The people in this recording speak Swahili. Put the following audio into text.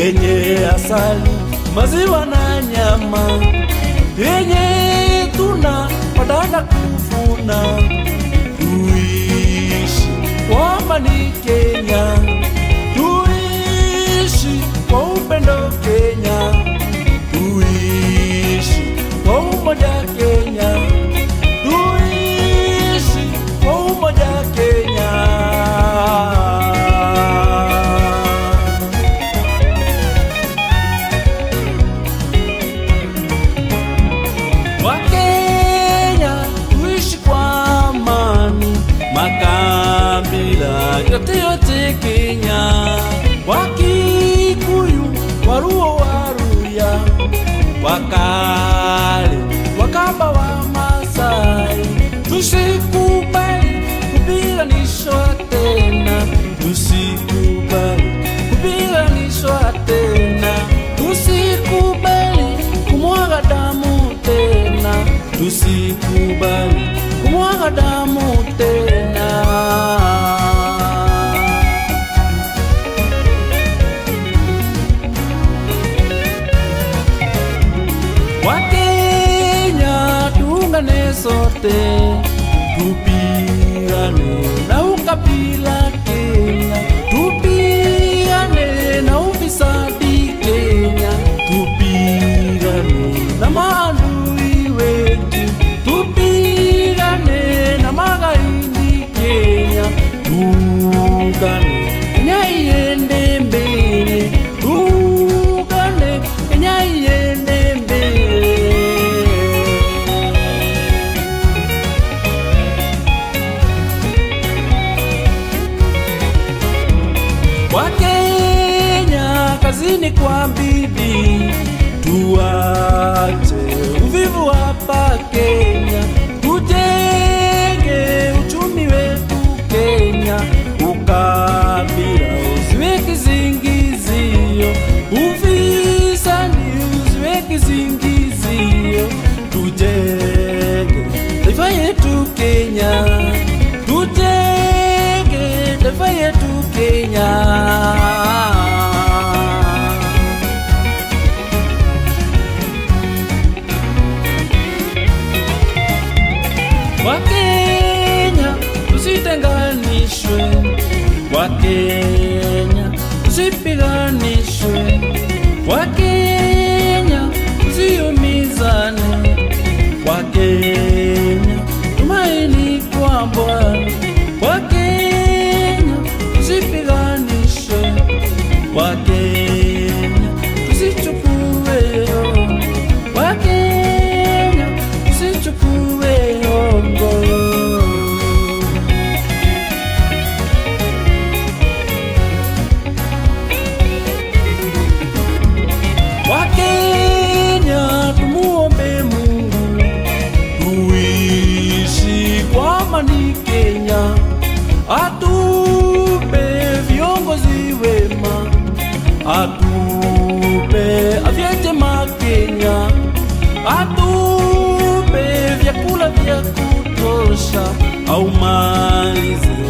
yenye asali, maziwa na nyama, yenye tunapatana kuvuna. Tuishi kwa amani Kenya, tuishi kwa upendo Kenya, tuishi kwa umoja Kenya, tuishi kwa umoja Kenya. Wakenya tuishi kwa amani, makabila yote Kenya, Wakikuyu, Waluo, Waluya, Wakale, Wakamba, Wamasai, tusikubali kupiganishwa tena, tusikubali kupiganishwa tena, tusikubali kumwaga damu tena, tusikubali kumwaga damu tena. Wakenya tuungane sote, tupigane na ukabila Kenya, tupigane na ufisadi Kenya, tupigane na maadui wetu, tupigane na magaidi Kenya, tuungane Kenya iende mbele, tuungane Kenya iende mbele. Wakenya kazini kwa bidii, tuache uvivu hapa Kenya, tujenge uchumi wetu Kenya, ukabila usiwe kizingizio, ufisadi usiwe kizingizio, tujenge taifa yetu Kenya, tujenge taifa yetu Kenya. Wakenya tusitenganishwe, Wakenya tusipiganishwe, Wakenya tusiumizane, Wakenya tumaini kwa Bwana, Wakenya tusipiganishwe, Wakenya tusichukue hongo, Wakenya tusichukue hongo. Wakenya tumuombe Mungu, tuishi kwa amani Kenya, atupe viongozi wema, atupe afya njema Kenya, atupe vyakula vya kutosha, au malize